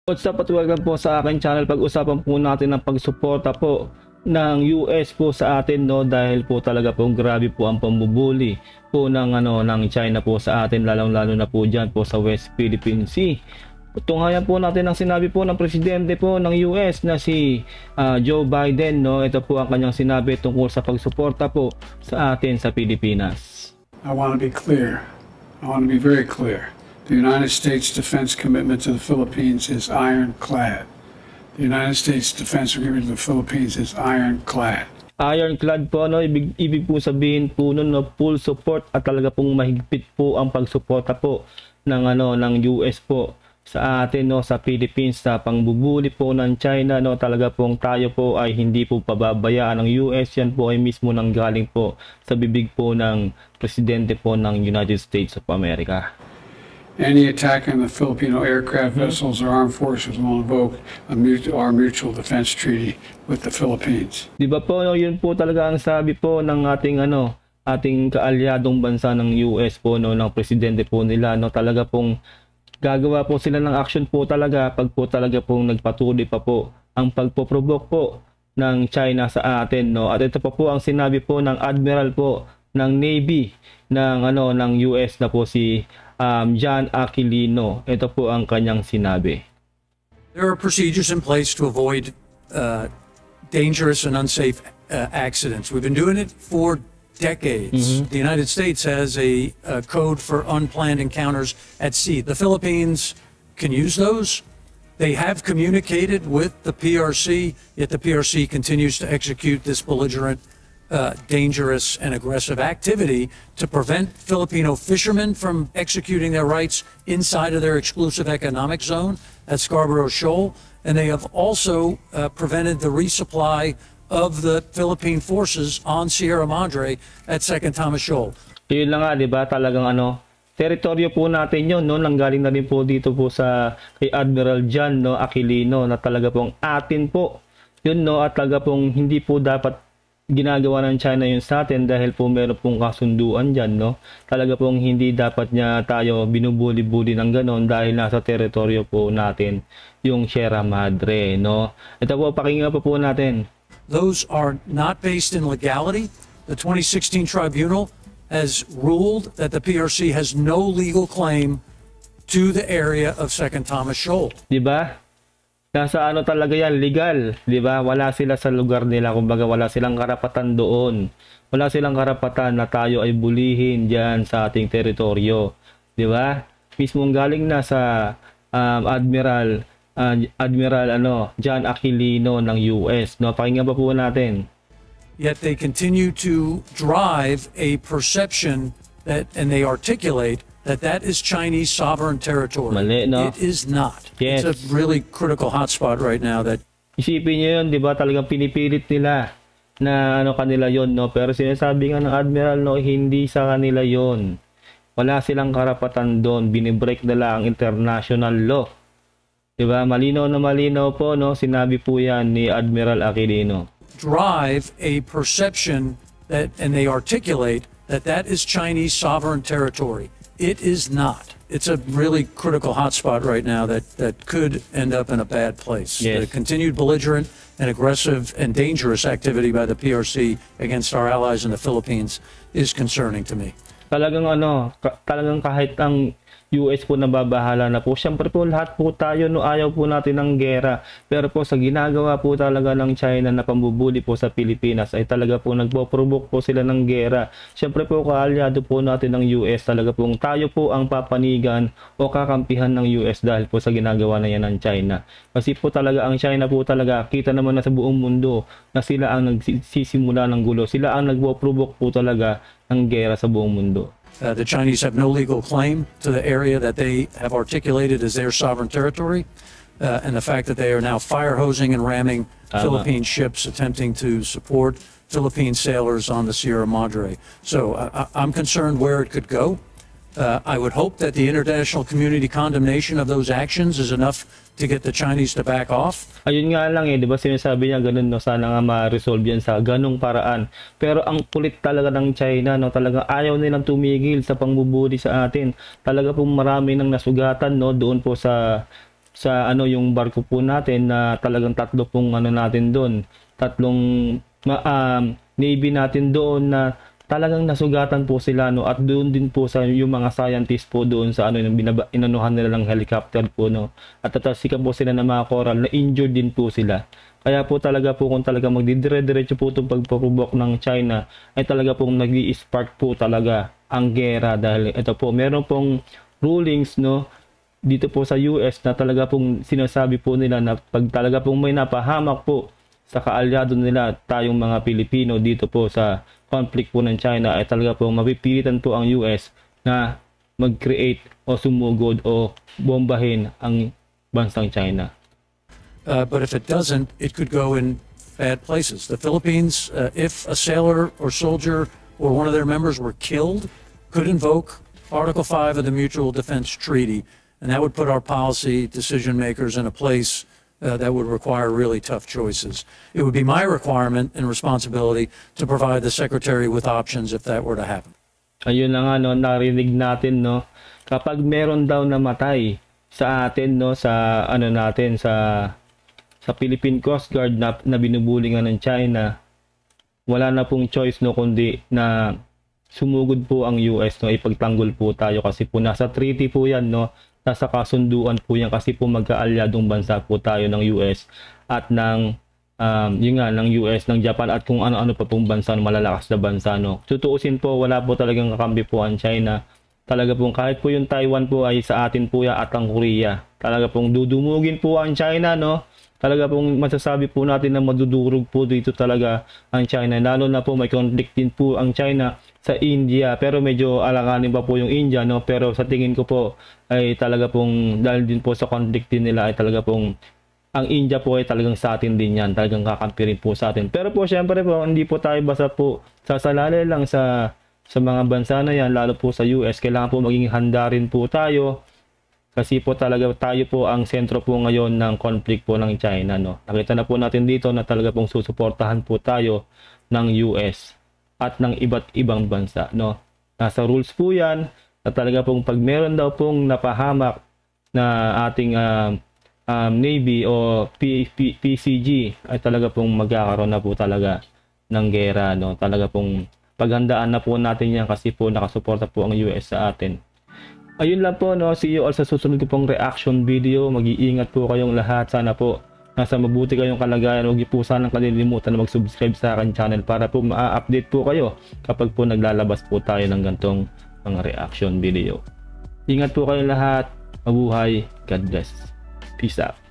What's up at welcome po sa aking channel. Pag-usapan po natin ang pagsuporta po ng US po sa atin, no, dahil po talaga po grabe po ang pambubuli po ng China po sa atin, lalong-lalo na po diyan po sa West Philippine Sea. Tunghayan po natin ang sinabi po ng presidente po ng US na si Joe Biden, no. Ito po ang kanyang sinabi tungkol sa pagsuporta po sa atin sa Pilipinas. I want to be clear. I want to be very clear. The United States defense commitment to the Philippines is ironclad. The United States defense agreement to the Philippines is ironclad. Ironclad po, no, ibig po sabihin po nun, no, full support at talaga pong mahigpit po ang pagsuporta po ng US po sa atin, no, sa Philippines, sa pangbubuli po ng China, no. Talaga pong tayo po ay hindi po pababayaan ng US. Yan po ay mismo nanggaling po sa bibig po ng presidente po ng United States of America. Any attack on the Filipino aircraft vessels or armed forces will invoke our mutual defense treaty with the Philippines. Di ba po, no, yun po talaga ang sabi po ng ating kaalyadong bansa ng US po, no, ng presidente po nila, no. Talaga pong gagawa po sila ng action po talaga pag po talaga pong nagpatuloy pa po ang pagpo-provoke po ng China sa atin, no. At ito pa po ang sinabi po ng Admiral po ng Navy ng US na po si John Aquilino. Ito po ang kanyang sinabi. There are procedures in place to avoid dangerous and unsafe accidents. We've been doing it for decades. The United States has a code for unplanned encounters at sea. The Philippines can use those. They have communicated with the PRC, yet the PRC continues to execute this belligerent, dangerous and aggressive activity to prevent Filipino fishermen from executing their rights inside of their exclusive economic zone at Scarborough Shoal. And they have also prevented the resupply of the Philippine forces on Sierra Madre at Second Thomas Shoal. Yun lang nga, di ba? Talagang teritoryo po natin yun, no? Nanggaling na rin po dito po sa kay Admiral John, no, Aquilino, na talaga pong atin po yun, no, at talaga pong hindi po dapat ginagawa ng China yun sa atin dahil po meron pong kasunduan dyan, no. Talaga pong hindi dapat niya tayo binubuli-buli ng ganon dahil nasa teritoryo po natin yung Sierra Madre, no. Ito po, pakinggan po natin. Those are not based in legality. The 2016 tribunal has ruled that the PRC has no legal claim to the area of Second Thomas Shoal. Diba? Nasa talaga yan, legal, diba? Wala sila sa lugar nila, kumbaga wala silang karapatan doon. Wala silang karapatan na tayo ay bulihin diyan sa ating teritoryo, diba? Mismong galing na sa Admiral John Aquilino ng US, no. Pakinggan pa po natin. Yet they continue to drive a perception that, and they articulate that is Chinese sovereign territory. Mali, no? It is not. Yes. It's a really critical hotspot right now. That isipin niyo yun, di ba? Talagang pinipilit nila na kanila yon, no. Pero sinasabi nga ng Admiral, no, hindi sa kanila yon. Wala silang karapatan doon. Binibreak nila ang international law. Diba? Malinaw na malinaw po, no? Sinabi po yan ni Admiral Aquilino. Drive a perception that, and they articulate that is Chinese sovereign territory. It is not. It's a really critical hotspot right now that could end up in a bad place. Yes. The continued belligerent and aggressive and dangerous activity by the PRC against our allies in the Philippines is concerning to me. Talagang talagang kahit ang US po nababahala na po. Siyempre po lahat po tayo, no, ayaw po natin ng gera. Pero po sa ginagawa po talaga ng China na pambubuli po sa Pilipinas ay talaga po nagpo-provoke po sila ng gera. Siyempre po kaalyado po natin ng US. Talaga pong tayo po ang papanigan o kakampihan ng US dahil po sa ginagawa na yan ng China. Kasi po talaga ang China po talaga, kita naman na sa buong mundo na sila ang nagsisimula ng gulo. Sila ang nagpo-provoke po talaga ng gera sa buong mundo. The Chinese have no legal claim to the area that they have articulated as their sovereign territory, and the fact that they are now fire hosing and ramming Philippine ships attempting to support Philippine sailors on the Sierra Madre. So I'm concerned where it could go. I would hope that the international community condemnation of those actions is enough to get the Chinese to back off. Ayun nga lang, di ba sinasabi niya ganun, no, sana nga ma-resolve yan sa ganung paraan. Pero ang kulit talaga ng China, no, talaga ayaw nilang tumigil sa pangbubuli sa atin. Talaga pong marami nang nasugatan, no, doon po sa sa ano yung barko po natin na talagang tatlo pong ano natin doon, tatlong Navy natin doon na talagang nasugatan po sila, no, at doon din po sa yung mga scientists po doon sa ano yung inanuhan nila ng helicopter po, no, at tatasikan po sila ng mga coral na injured din po sila. Kaya po talaga po kung talaga magdidire-diretso po itong pagpaprovok ng China ay talaga pong nag-i-spark po talaga ang gera, dahil ito po meron pong rulings, no, dito po sa US na talaga pong sinasabi po nila na pag talaga pong may napahamak po sa kaalyado nila tayong mga Pilipino dito po sa conflict po ng China, ay talaga pong mapipilitan po ang US na mag-create o sumugod o bombahin ang bansang China. But if it doesn't, it could go in bad places. The Philippines, if a sailor or soldier or one of their members were killed, could invoke Article 5 of the Mutual Defense Treaty, and that would put our policy decision makers in a place that would require really tough choices. It would be my requirement and responsibility to provide the Secretary with options if that were to happen. Ayun na nga, no, narinig natin, no, kapag meron daw namatay sa atin, no, sa ano natin, sa Philippine Coast Guard na binubuli nga ng China, wala na pong choice, no, kundi na sumugod po ang US, no, ipagtanggol po tayo kasi po nasa treaty po yan, no, nasa kasunduan po yan kasi po magkaalyadong bansa po tayo ng US at ng yun nga, ng US, ng Japan at kung ano-ano pa pong bansa, malalakas na bansa, no. Tutuusin po, wala po talagang kakampi po ang China. Talaga pong kahit po yung Taiwan po ay sa atin po ya at ang Korea. Talaga pong dudumugin po ang China, no. Talaga pong masasabi po natin na madudurog po dito talaga ang China. Lalo na po may conflict din po ang China sa India, pero medyo alanganin pa po yung India, no. Pero sa tingin ko po ay talaga pong dahil din po sa conflict din nila ay talaga pong ang India po ay talagang sa atin din yan, talagang kakampi rin po sa atin. Pero po syempre po hindi po tayo basta po sasalali lang sa mga bansa na yan, lalo po sa US. Kailangan po maging handa rin po tayo kasi po talaga tayo po ang sentro po ngayon ng conflict po ng China, no. Nakita na po natin dito na talaga pong susuportahan po tayo ng US at ng iba't ibang bansa, no. Nasa rules po yan na talaga pong pag meron daw pong napahamak na ating Navy o PCG ay talaga pong magkakaroon na po talaga ng gera, no. Talaga pong paghandaan na po natin yan kasi po nakasuporta po ang US sa atin. Ayun lang po, no. See you all sa susunod ko pong reaction video. Mag-iingat po kayong lahat. Sana po nasa mabuti kayong kalagayan. Huwag niyo po sanang kalilimutan na mag-subscribe sa akin channel para po ma-update po kayo kapag po naglalabas po tayo ng gantong mga reaction video. Ingat po kayong lahat. Mabuhay. God bless. Peace out.